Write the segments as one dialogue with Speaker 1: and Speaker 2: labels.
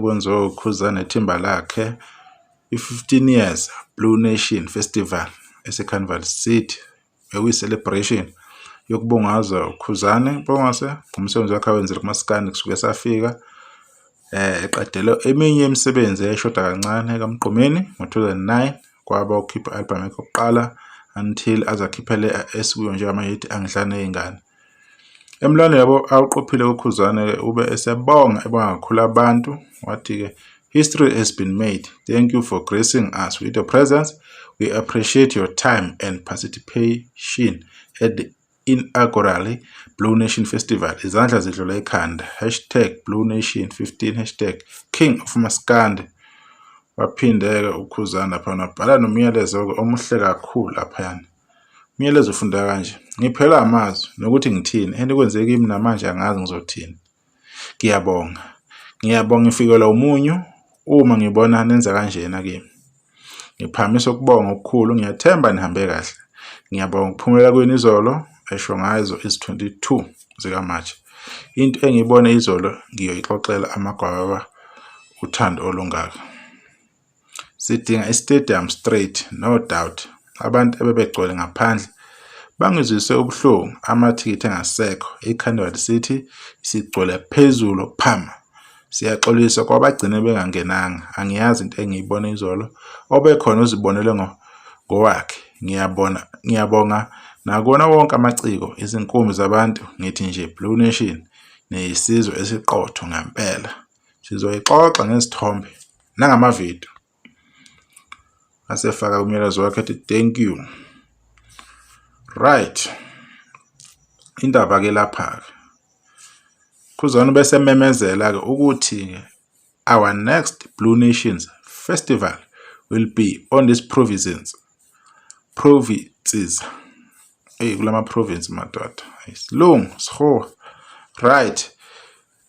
Speaker 1: ekwenziwe uKhuzani nethimba lakhe i-15 years Blue Nation Festival eseCarnival City. Bekuyi-celebration yokubungaza uKhuzani Mpungose ngomsebenzi wakhe awenzile kumaskandi kusuke safika. Eqedele eminye imisebenzi eyayishoda kancane kaMgqumeni ngo-2009 kwaba ukhipha i-album yakhe yokuqala until azakhiphele esikuyo nje ama-hit angidlane ey'ngane. Emlandweni yabo awuqophile uKhuzani ube esebonga kakhulu abantu wathi-ke, history has been made. Thank you for gracing us with your presence. We appreciate your time and participation at the inaugural Blue Nation Festival. Izandla zidlula ekhanda. #Blue Nation 15 #King of Maskandi. Waphinde-ke uKhuzani lapha wabhala nomyalezo omuhle kakhulu laphayana. Umyalezo ufunda kanje: ngiphela amazwi nokuthi ngithini, enikwenze kimi namanje angazi ngizothini. Ngiyabonga ifikelwa umunyu uma ngibona nenza kanjena kimi. Ngiphakamisa ukubonga okukhulu, ngiyathemba nihambe kahle. Ngiyabonga ukuphumelela kwenu izolo, esho ngazo is-22 zikaMashi. Into engiyibone izolo ngiyoyixoxela amagwababa uthando olungaka. Sidinga i-stadium straight, no doubt. Abantu ebebegcwele ngaphandle bangizwise ubuhlungu, amathikithi engasekho, iCarnival City isigcwele phezulu phama. Siyaxolisa kwabagcine bengangenanga. Angiyazi into engiyibone izolo, obekhona uzibonele ngowakhe. Ngiyabonga nakona wonke amaciko, izinkumbi zabantu. Ngithi nje Blue Nation neyisizwe esiqotho ngempela. Sizoyixoxa ngezithombe nangamavidiyo. Asefaka umyalezo wakhe ethi thank you. Right. Indaba ke lapha Khuzani bese memezela ke ukuthi our next Blue Nations Festival will be on this provinces. Kulama province madoda. Isilungu siho. Right.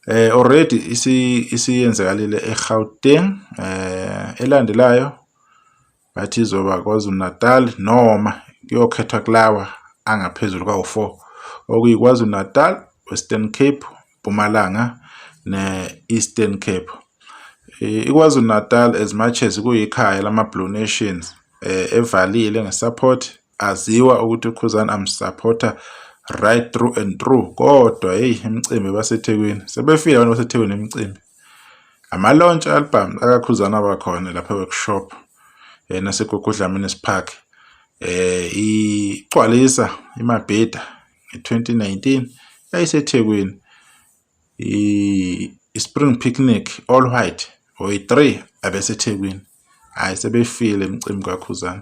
Speaker 1: Already isiyenzakalile eGauteng. Elandelayo bathi izoba KwaZulu-Natal noma kuyokhethwa kulawa angaphezulu ka-4 okuyi KwaZulu-Natal, Western Cape, Mpumalanga ne-Eastern Cape. iKwaZulu-Natal as much as kuyikhaya lama Blue Nations evalile ngesupport, aziwa ukuthi uKhuzani amsupporta right through and through. Kodwa imicimbi baseThekwini sebefika abantu baseThekwini emicimbi. Ama-launch album akaKhuzani abakhona lapha workshop naseGugudlana Park. Igcwalisa iMabhida nge-2019 yayiseThekwini. I-Spring Picnic All White oyi-3 abeseThekwini. Hayi sebefile imicimbi kaKhuzani.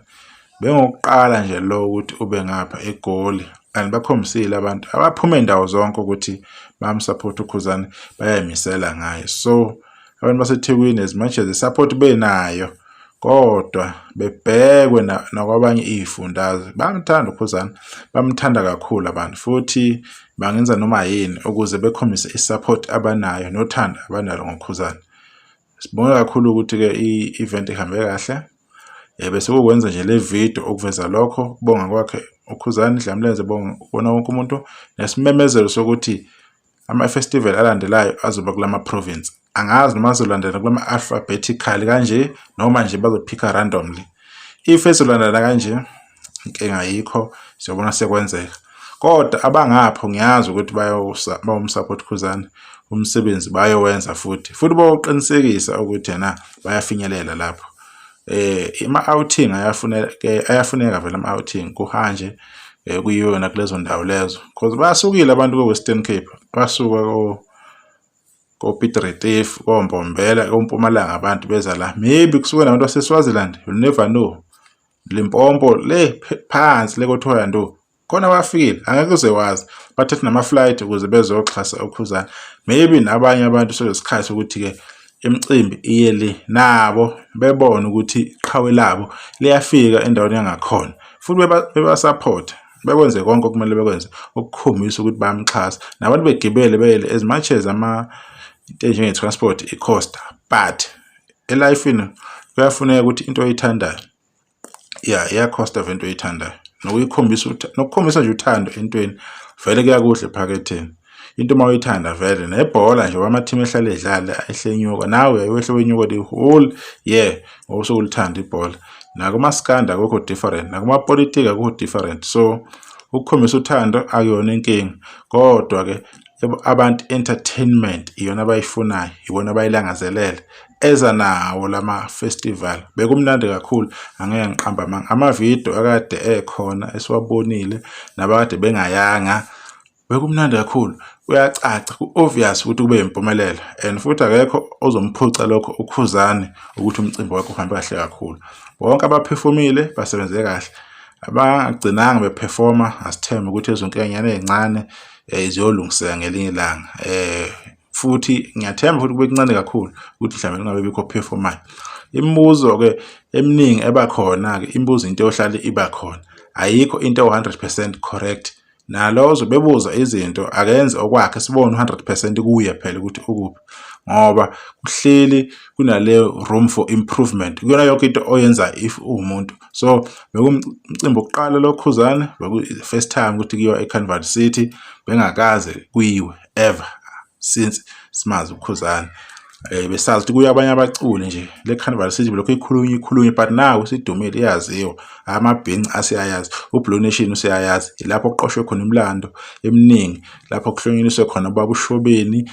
Speaker 1: Bengokuqala nje lo ukuthi ube ngapha eGoli. And bakhombisile abantu abaphume indawo zonke ukuthi bamsupport uKhuzani bayayimisela ngayo. So abantu baseThekwini as much as support benayo, kodwa bebhekwe nakwabanye izifundazwe bamthanda uKhuzani, bamthanda kakhulu abantu futhi bangenza noma yini ukuze bekhombise isupport abanayo nothando abanalo ngoKhuzani. Sibonga kakhulu ukuthi ke i-event ihambe kahle. Bese ukwenza nje le video okuveza lokho kubonga kwakhe uKhuzani Dlamleze, bonga wona wonke umuntu nesimemezelo sokuthi ama-festival alandelayo azoba kulama province. Angazi noma azolandela kulama alphabetical kanje noma nje bazophika randomly. If ezolandela kanje inkinga ayikho, siyobona sekwenzeka. Kodwa abangapho ngiyazi ukuthi bayomsupport uKhuzani, umsebenzi bayowenza futhi bawuqinisekisa ukuthi yena bayafinyelela lapho. Ama-outing ayafuneka vele ama-outing kuhanje kuyona kulezo ndawo lezo, because basukile abantu ko-Western Cape, basuka ko-Piet Retief, koMbombela, koMpumalanga abantu beza la. Maybe kusuke nabantu baseSwaziland, you never know. Limpopo le phansi le koThoyandou khona bafikile, angeke uze wazi. Bathethe nama-flight ukuze bezoxhasa uKhuzani. Maybe nabanye abantu solesikhathi ukuthi ke imicimbi iyele nabo bebona ukuthi iqhawe labo liyafika endaweni yangakhona, futhi bebasupport, bekwenze konke okumele bekwenze ukukhombisa ukuthi bayamxhasa. Nabantu begibele beyele as much as into njenge-transport i-cost, but elifini kuyafuneka ukuthi into oyithandayo iyacosta into oyithandayo, nokukhombisa nje uthando entweni vele kuyakuhle ephaketheni. into mawuyithanda vele nebhola nje ama-team ehlala edlala ehlenyuka nawe uyehle wenyuka the whole year ngoba usulithanda ibhola. Nakuma-scandal akukho different, nakuma-politics akukho different. So ukukhombisa uthando akuyona inkinga, kodwa ke abantu entertainment iyona abayifunayo, ibona abayilangazelele eza nawo lama festival. Bekumnandi kakhulu, angeke ngiqamba amanga. Ama-video akade ekhona esiwabonile nabakade bengayanga, bekumnandi kakhulu. Kuyacaca ku-obvious ukuthi kube impumelelo, and futhi akekho ozomphuca lokho uKhuzani ukuthi umcimbi wakhe uhambe kahle kakhulu. Bonke abaphefomile basebenze kahle, abangagcinanga beperforma asithembe ukuthi ezonkinganyana ezincane ziyolungiseka ngelinye ilanga. Futhi ngiyathemba futhi kube kuncane kakhulu ukuthi mhlawumbe kungabe bikho performayo. Imibuzo ke eminingi ebakhona ke, imibuzo into yohlala iba khona, ayikho into 100% correct. Nalozo bebuza izinto akenze okwakhe sibone 100% kuye phela ukuthi ukuphi, ngoba kuhleli kunale room for improvement kuyona yonke into oyenza if umuntu. So bekumcimbi oqala lo Khuzani, first time ukuthi kuyiwa eCarnival City, bengakaze kuyiwe ever since simazi uKhuzani. Besazi ukuthi kuya abanye abaculi nje le Carnival City lokho ikhulunywa, but now sidumile iyaziwa, amabhinci asiyayazi, uBlue Nation usiyayazi, ilapho kuqoshwe khona imilando eminingi, lapho kuhlonyeliswe khona ubaba uShobeni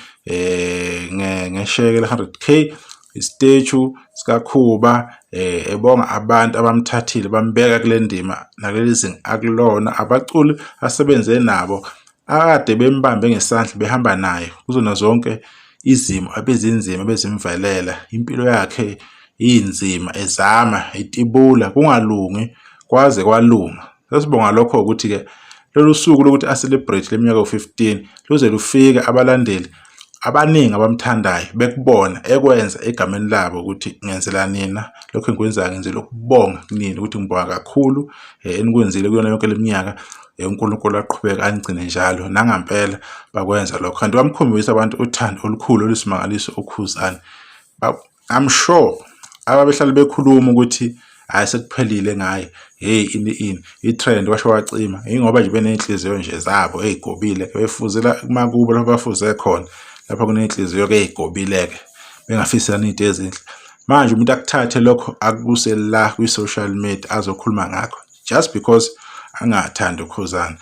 Speaker 1: ngesheke le 100k, istatue sikaKhuba, ebonga abantu abamthathile bambeka kule ndima nakuleli zinga akulona, abaculi asebenze nabo akade bembambe ngesandla behamba naye kuzona zonke izimo abezinzima bezimvelela. Impilo yakhe inzima, ezama itibula kungalungi kwaze kwalunga. Sesibonga lokho ukuthi ke lolu suku lokuthi acelebrate leminyaka u15 luze lufike abalandeli abaningi abamthandayo bekubona ekwenza egameni labo ukuthi ngenzela nina lokho engikwenzayo, ngenzela ukubonga kunini ukuthi ngibonga kakhulu enikwenzile kuyona yonke leminyaka. uNkulunkulu aqhubeka angcine njalo nangampela bakwenza lokho, kanti bamkhombisa abantu uthando olukhulu olusimangaliso uKhuzani. I'm sure ababehlala bekhuluma ukuthi hayi sekuphelile ngaye, hey i-trend washo wacima, ingoba nje benenhliziyo nje zabo ezigobile, befuzela kumakubo lapho bafuze khona, lapha kunenhliziyo ezigobile bengafiselani into ezinhle. Manje umuntu akuthathe lokho akuse la kwi-social media azokhuluma ngakho just because angathanda uKhuzani,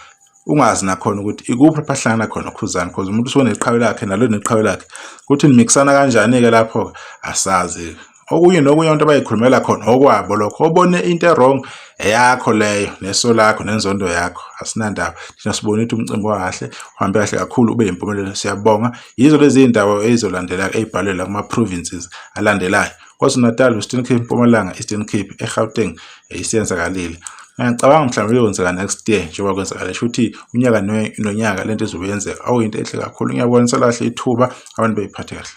Speaker 1: ungazi nakhona ukuthi ikuphi abahlangana khona uKhuzani, because umuntu usoneqhawe lakhe nalo neqhawe lakhe, ukuthi nimixana kanjani ke lapho asazi. Okunye nokunye abantu abayikhulumela khona okwabo lokho, obone into wrong eyakho leyo, neso lakho nenzondo yakho, asinandaba. Thina sibona ukuthi umcimbi wakahle uhambe kahle kakhulu ube impumelelo, siyabonga. Yizo lezi indawo ezizolandela ezibhalwe kuma provinces alandelayo, KwaZulu-Natal, Western Cape, Mpumalanga, Eastern Cape, eGauteng isiyenzakalile. Ngicabanga mhlawumbe iyonzeka next year njengoba kwenzakala, futhi unyaka nonyaka lento izobe yenzeka. Awuyinto enhle kakhulu, ngiyabonisa lahle ithuba abantu beyiphathe kahle.